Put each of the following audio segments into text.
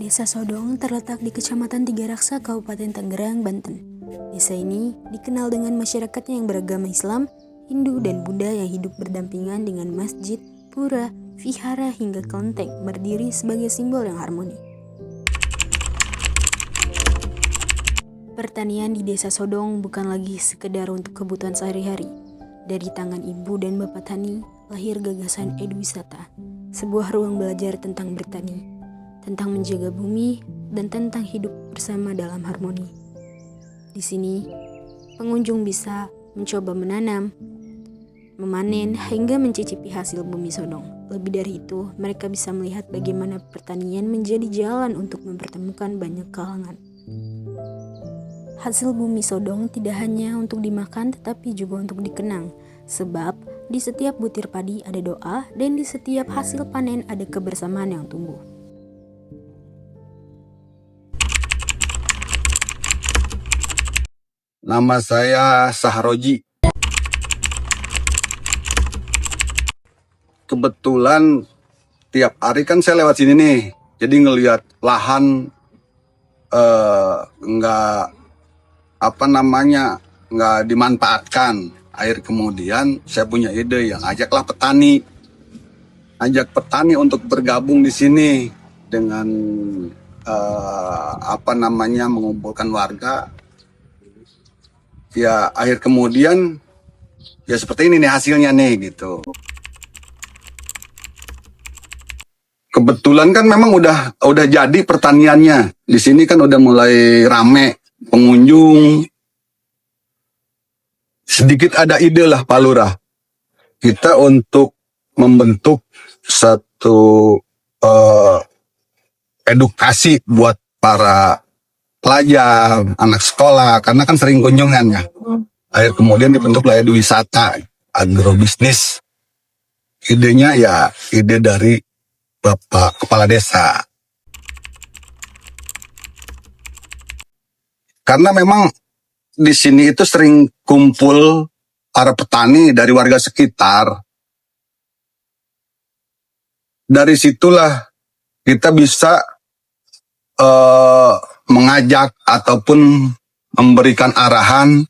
Desa Sodong terletak di Kecamatan Tiga Raksa, Kabupaten Tangerang, Banten. Desa ini dikenal dengan masyarakatnya yang beragama Islam, Hindu, dan Buddha yang hidup berdampingan dengan masjid, pura, vihara, hingga kelenteng berdiri sebagai simbol yang harmoni. Pertanian di Desa Sodong bukan lagi sekedar untuk kebutuhan sehari-hari. Dari tangan ibu dan bapak tani, lahir gagasan Edwisata, sebuah ruang belajar tentang bertani, tentang menjaga bumi, dan tentang hidup bersama dalam harmoni. Di sini, pengunjung bisa mencoba menanam, memanen, hingga mencicipi hasil bumi Sodong. Lebih dari itu, mereka bisa melihat bagaimana pertanian menjadi jalan untuk mempertemukan banyak kalangan. Hasil bumi Sodong tidak hanya untuk dimakan, tetapi juga untuk dikenang. Sebab, di setiap butir padi ada doa, dan di setiap hasil panen ada kebersamaan yang tumbuh. Nama saya Sahroji. Kebetulan tiap hari kan saya lewat sini nih, jadi ngelihat lahan nggak dimanfaatkan. Akhir kemudian saya punya ide yang ajak petani untuk bergabung di sini dengan mengumpulkan warga. Ya akhir kemudian ya seperti ini nih hasilnya nih gitu. Kebetulan kan memang udah jadi pertaniannya. Di sini kan udah mulai rame pengunjung. Sedikit ada ide lah Pak Lurah. Kita untuk membentuk satu edukasi buat para pelajar, anak sekolah, karena kan sering kunjungan ya. Akhir kemudian dibentuklah Edwisata, agrobisnis. Idenya ya ide dari Bapak Kepala Desa. Karena memang di sini itu sering kumpul para petani dari warga sekitar. Dari situlah kita bisa mengajak ataupun memberikan arahan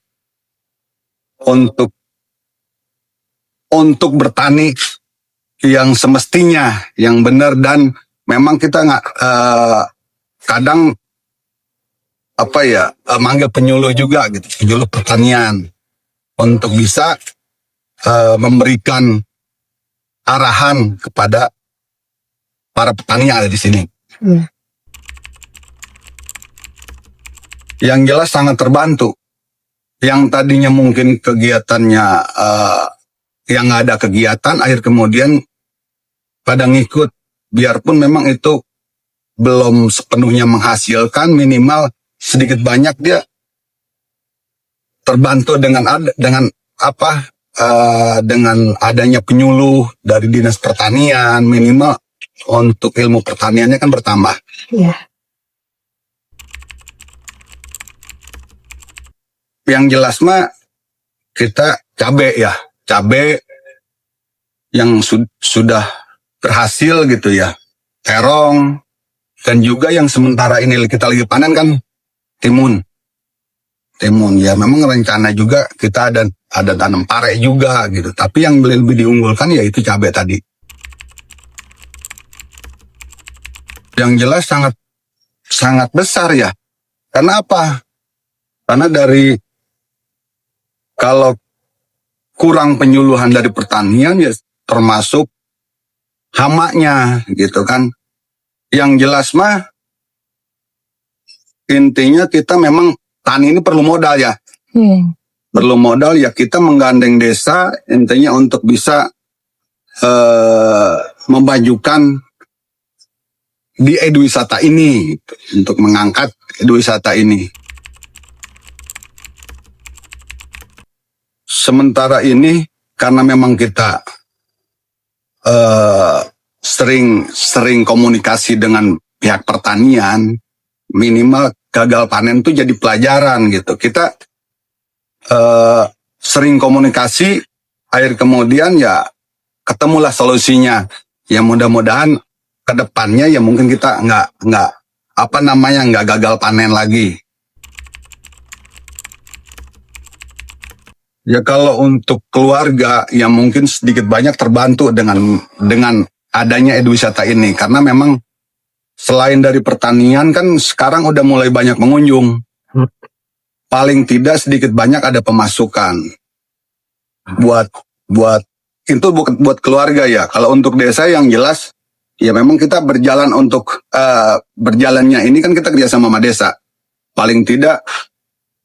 untuk bertani yang semestinya, yang benar, dan memang kita kadang manggil penyuluh juga gitu, penyuluh pertanian untuk bisa memberikan arahan kepada para petani yang ada di sini. Yang jelas sangat terbantu. Yang tadinya mungkin kegiatannya yang nggak ada kegiatan, akhir kemudian pada ngikut, biarpun memang itu belum sepenuhnya menghasilkan, minimal sedikit banyak dia terbantu dengan adanya penyuluh dari Dinas Pertanian, minimal untuk ilmu pertaniannya kan bertambah. Iya. Yang jelas mah kita cabe yang sudah berhasil gitu ya, terong, dan juga yang sementara ini kita lagi panen kan timun ya. Memang rencana juga kita ada tanam pare juga gitu, tapi yang lebih diunggulkan ya itu cabe tadi. Yang jelas sangat besar ya. Karena apa? Karena kalau kurang penyuluhan dari pertanian ya termasuk hamanya gitu kan. Yang jelas mah intinya kita memang tani ini perlu modal ya. Perlu modal ya, kita menggandeng desa intinya untuk bisa memajukan di Edwisata ini gitu, untuk mengangkat Edwisata ini. Sementara ini karena memang kita sering komunikasi dengan pihak pertanian, minimal gagal panen itu jadi pelajaran gitu. Kita sering komunikasi, akhir kemudian ya ketemulah solusinya. Ya mudah-mudahan ke depannya ya mungkin kita nggak nggak gagal panen lagi. Ya kalau untuk keluarga yang mungkin sedikit banyak terbantu dengan adanya edwisata ini, karena memang selain dari pertanian kan sekarang udah mulai banyak pengunjung. Paling tidak sedikit banyak ada pemasukan buat itu buat keluarga ya. Kalau untuk desa yang jelas ya memang kita berjalan untuk berjalannya ini kan kita kerjasama sama desa. Paling tidak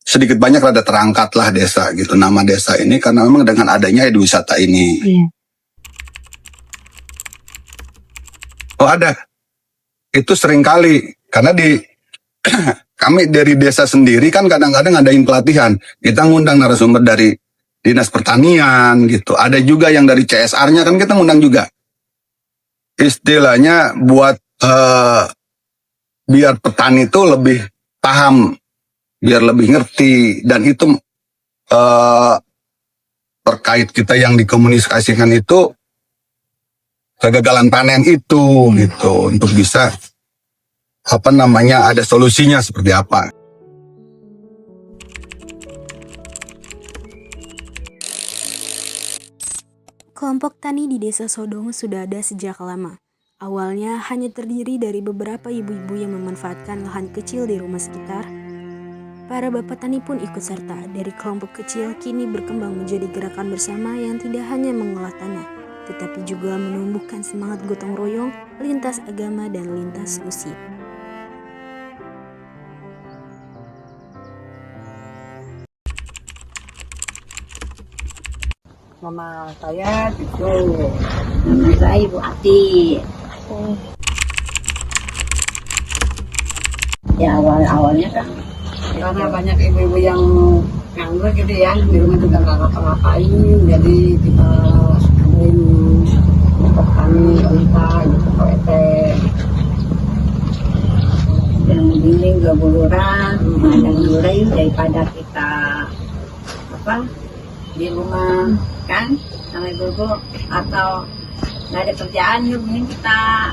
sedikit banyak rada terangkat lah desa gitu, nama desa ini karena memang dengan adanya edwisata ini. Iya. Oh ada, itu sering kali karena kami dari desa sendiri kan kadang-kadang ngadain pelatihan, kita ngundang narasumber dari dinas pertanian gitu, ada juga yang dari CSR-nya kan kita ngundang juga. Istilahnya buat biar petani itu lebih paham, biar lebih ngerti, dan itu terkait kita yang dikomunikasikan itu kegagalan panen itu gitu, untuk bisa ada solusinya seperti apa. Kelompok tani di Desa Sodong sudah ada sejak lama. Awalnya hanya terdiri dari beberapa ibu-ibu yang memanfaatkan lahan kecil di rumah sekitar. Para bapak tani pun ikut serta. Dari kelompok kecil kini berkembang menjadi gerakan bersama yang tidak hanya mengolah tanah, tetapi juga menumbuhkan semangat gotong royong, lintas agama dan lintas usia. Nama saya itu, nama saya Ibu Ati. Ya awalnya kan karena banyak ibu-ibu yang nganggur gitu ya, di rumah juga nggak ngapa-ngapain, jadi kita sering untuk kami unta gitu PET yang mending dua buluran, yang mulai daripada kita di rumah kan sama ibu-ibu atau nggak ada kerjaan, yuk mending kita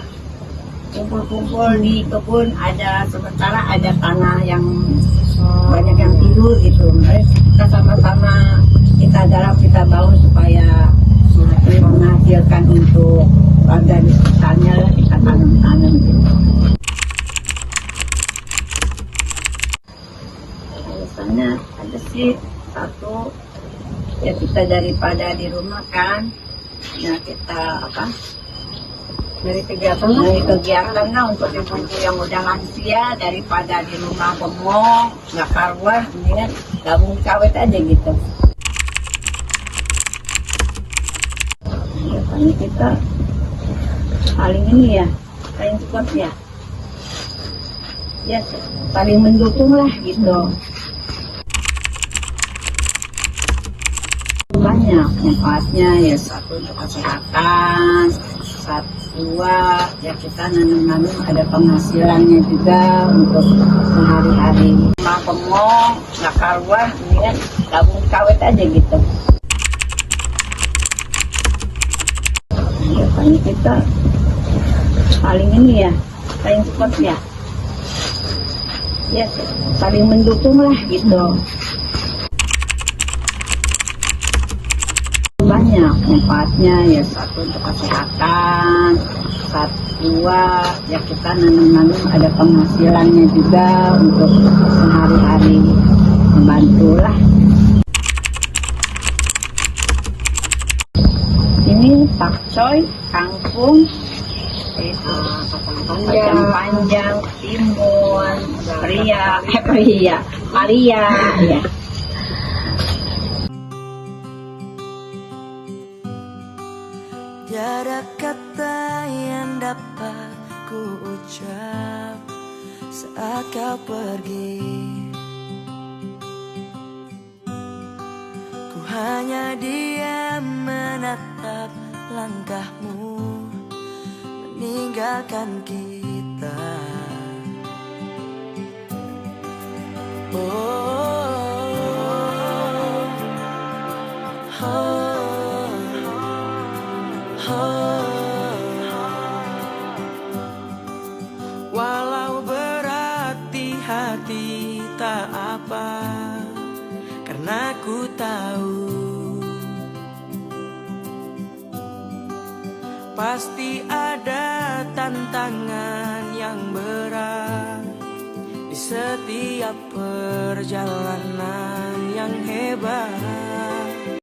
kumpul-kumpul di kebun, ada sementara ada tanah yang banyak yang tidur gitu, kita sama-sama kita garap, kita bangun supaya menghasilkan untuk warga di sekitarnya, kita tanam-tanam gitu. Alasannya ada sih satu, ya kita daripada di rumah kan, ya kita dari kegiatan lah untuk ibu-ibu yang udah lansia, daripada di rumah bengong nggak karuan, mendingan gabung kawet aja gitu. Biasanya kita paling ini ya, paling kuat ya paling mendukung lah gitu. Banyak manfaatnya ya, satu untuk kesehatan, dua ya kita nanam ada penghasilannya juga untuk sehari-hari. Mau bengong nggak karuan, mendingan gabung kawet aja gitu. Biasanya kita paling ini ya, paling kuat ya paling mendukung lah gitu. Banyak manfaatnya ya, satu untuk kesehatan, dua ya kita nanam ada penghasilannya juga untuk sehari-hari, membantulah. Ini pakcoy, kangkung, kacang panjang, timun, Maria ya. Tiada kata yang dapat ku ucap saat kau pergi. Ku hanya diam menatap langkahmu meninggalkan kita. Walau berat Tapi tak apa, karena ku tahu pasti ada tantangan yang berat di setiap perjalanan yang hebat.